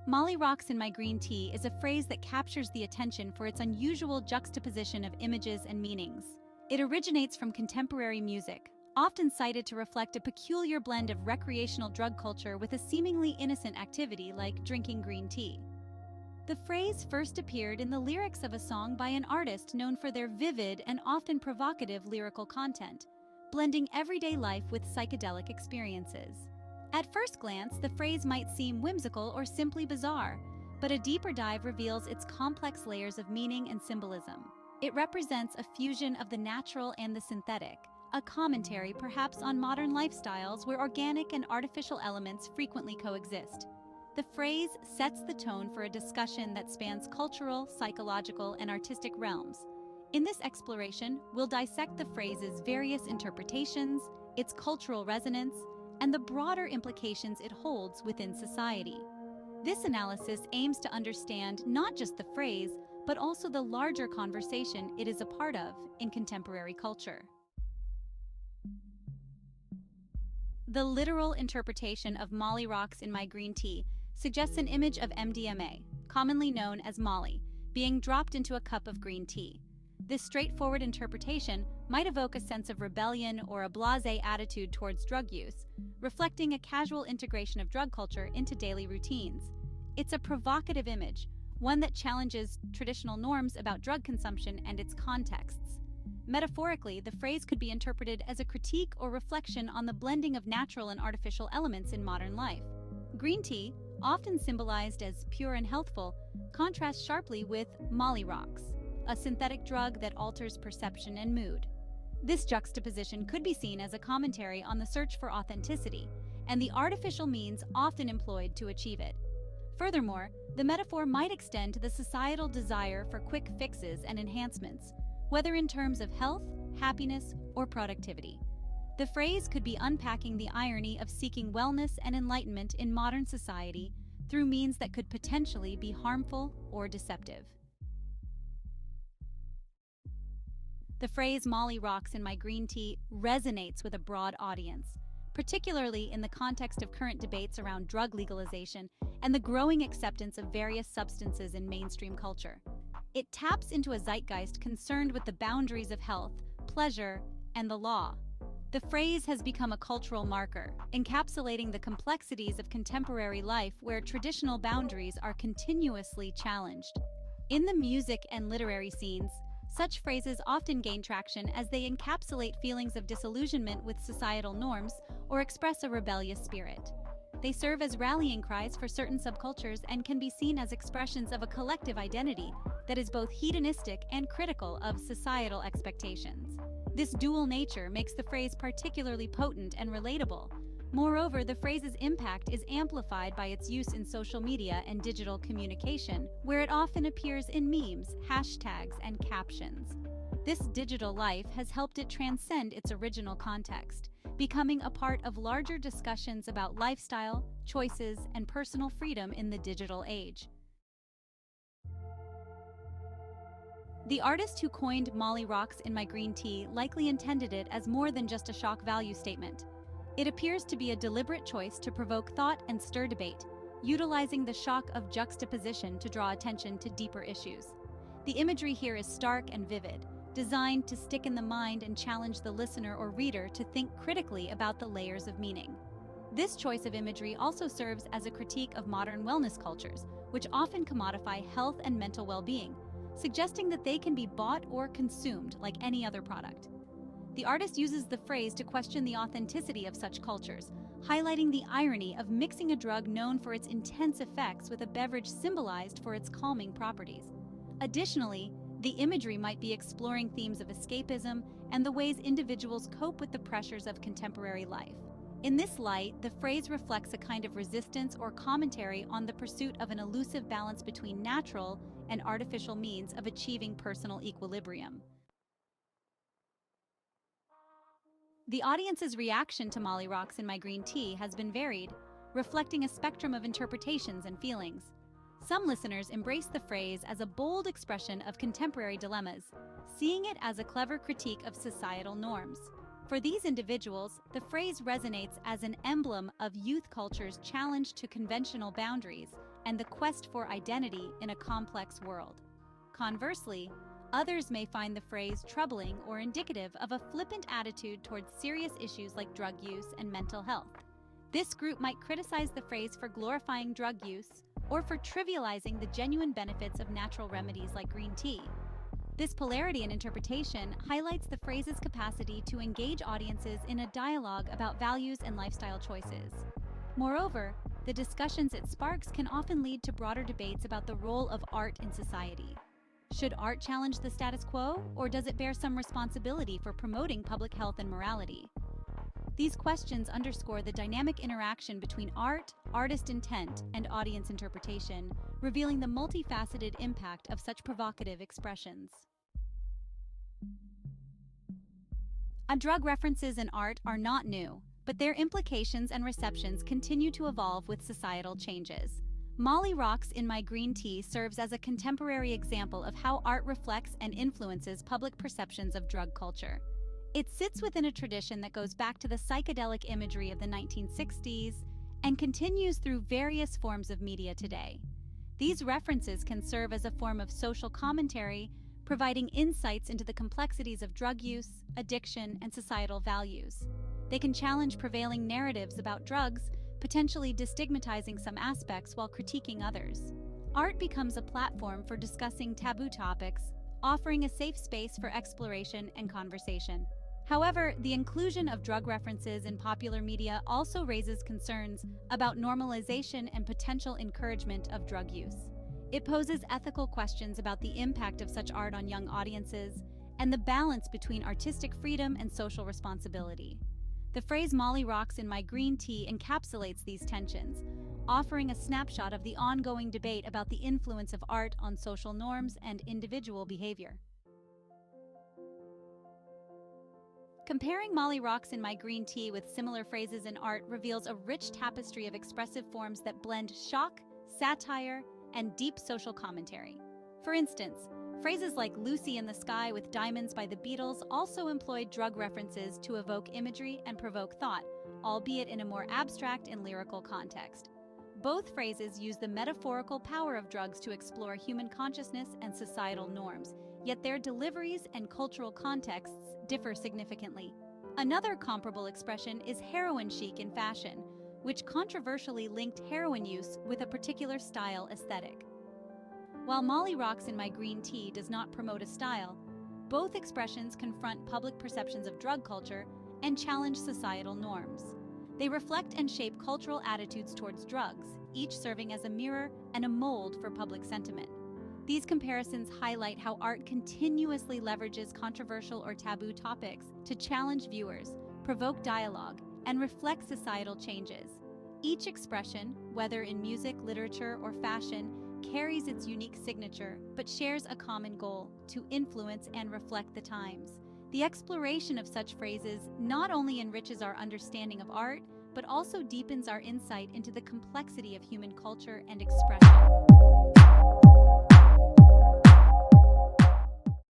Molly rocks in my green tea is a phrase that captures the attention for its unusual juxtaposition of images and meanings. It originates from contemporary music, often cited to reflect a peculiar blend of recreational drug culture with a seemingly innocent activity like drinking green tea. The phrase first appeared in the lyrics of a song by an artist known for their vivid and often provocative lyrical content, blending everyday life with psychedelic experiences. At first glance, the phrase might seem whimsical or simply bizarre, but a deeper dive reveals its complex layers of meaning and symbolism. It represents a fusion of the natural and the synthetic, a commentary perhaps on modern lifestyles where organic and artificial elements frequently coexist. The phrase sets the tone for a discussion that spans cultural, psychological, and artistic realms. In this exploration, we'll dissect the phrase's various interpretations, its cultural resonance, and the broader implications it holds within society. This analysis aims to understand not just the phrase, but also the larger conversation it is a part of in contemporary culture. The literal interpretation of Molly rocks in my green tea suggests an image of MDMA, commonly known as Molly, being dropped into a cup of green tea. This straightforward interpretation might evoke a sense of rebellion or a blasé attitude towards drug use, reflecting a casual integration of drug culture into daily routines. It's a provocative image, one that challenges traditional norms about drug consumption and its contexts. Metaphorically, the phrase could be interpreted as a critique or reflection on the blending of natural and artificial elements in modern life. Green tea, often symbolized as pure and healthful, contrasts sharply with Molly rocks, a synthetic drug that alters perception and mood. This juxtaposition could be seen as a commentary on the search for authenticity and the artificial means often employed to achieve it. Furthermore, the metaphor might extend to the societal desire for quick fixes and enhancements, whether in terms of health, happiness, or productivity. The phrase could be unpacking the irony of seeking wellness and enlightenment in modern society through means that could potentially be harmful or deceptive. The phrase Molly rocks in my green tea resonates with a broad audience, particularly in the context of current debates around drug legalization and the growing acceptance of various substances in mainstream culture. It taps into a zeitgeist concerned with the boundaries of health, pleasure, and the law. The phrase has become a cultural marker, encapsulating the complexities of contemporary life where traditional boundaries are continuously challenged. In the music and literary scenes, such phrases often gain traction as they encapsulate feelings of disillusionment with societal norms or express a rebellious spirit. They serve as rallying cries for certain subcultures and can be seen as expressions of a collective identity that is both hedonistic and critical of societal expectations. This dual nature makes the phrase particularly potent and relatable. Moreover, the phrase's impact is amplified by its use in social media and digital communication, where it often appears in memes, hashtags, and captions. This digital life has helped it transcend its original context, becoming a part of larger discussions about lifestyle, choices, and personal freedom in the digital age. The artist who coined Molly rocks in my green tea likely intended it as more than just a shock value statement. It appears to be a deliberate choice to provoke thought and stir debate, utilizing the shock of juxtaposition to draw attention to deeper issues. The imagery here is stark and vivid, designed to stick in the mind and challenge the listener or reader to think critically about the layers of meaning. This choice of imagery also serves as a critique of modern wellness cultures, which often commodify health and mental well-being, suggesting that they can be bought or consumed like any other product. The artist uses the phrase to question the authenticity of such cultures, highlighting the irony of mixing a drug known for its intense effects with a beverage symbolized for its calming properties. Additionally, the imagery might be exploring themes of escapism and the ways individuals cope with the pressures of contemporary life. In this light, the phrase reflects a kind of resistance or commentary on the pursuit of an elusive balance between natural and artificial means of achieving personal equilibrium. The audience's reaction to Molly rocks in my green tea has been varied, reflecting a spectrum of interpretations and feelings. Some listeners embrace the phrase as a bold expression of contemporary dilemmas, seeing it as a clever critique of societal norms. For these individuals, the phrase resonates as an emblem of youth culture's challenge to conventional boundaries and the quest for identity in a complex world. Conversely, others may find the phrase troubling or indicative of a flippant attitude towards serious issues like drug use and mental health. This group might criticize the phrase for glorifying drug use or for trivializing the genuine benefits of natural remedies like green tea. This polarity in interpretation highlights the phrase's capacity to engage audiences in a dialogue about values and lifestyle choices. Moreover, the discussions it sparks can often lead to broader debates about the role of art in society. Should art challenge the status quo, or does it bear some responsibility for promoting public health and morality? These questions underscore the dynamic interaction between art, artist intent, and audience interpretation, revealing the multifaceted impact of such provocative expressions. Drug references in art are not new, but their implications and receptions continue to evolve with societal changes. Molly Rocks in My Green Tea serves as a contemporary example of how art reflects and influences public perceptions of drug culture. It sits within a tradition that goes back to the psychedelic imagery of the 1960s and continues through various forms of media today. These references can serve as a form of social commentary, providing insights into the complexities of drug use, addiction, and societal values. They can challenge prevailing narratives about drugs, potentially destigmatizing some aspects while critiquing others. Art becomes a platform for discussing taboo topics, offering a safe space for exploration and conversation. However, the inclusion of drug references in popular media also raises concerns about normalization and potential encouragement of drug use. It poses ethical questions about the impact of such art on young audiences and the balance between artistic freedom and social responsibility. The phrase "Molly Rocks in My Green Tea" encapsulates these tensions, offering a snapshot of the ongoing debate about the influence of art on social norms and individual behavior. Comparing "Molly Rocks in My Green Tea" with similar phrases in art reveals a rich tapestry of expressive forms that blend shock, satire, and deep social commentary. For instance, phrases like "Lucy in the Sky with Diamonds" by the Beatles also employed drug references to evoke imagery and provoke thought, albeit in a more abstract and lyrical context. Both phrases use the metaphorical power of drugs to explore human consciousness and societal norms, yet their deliveries and cultural contexts differ significantly. Another comparable expression is heroin chic in fashion, which controversially linked heroin use with a particular style aesthetic. While "Molly Rocks in My Green Tea" does not promote a style, both expressions confront public perceptions of drug culture and challenge societal norms. They reflect and shape cultural attitudes towards drugs, each serving as a mirror and a mold for public sentiment. These comparisons highlight how art continuously leverages controversial or taboo topics to challenge viewers, provoke dialogue, and reflect societal changes. Each expression, whether in music, literature, or fashion, carries its unique signature, but shares a common goal: to influence and reflect the times. The exploration of such phrases not only enriches our understanding of art, but also deepens our insight into the complexity of human culture and expression.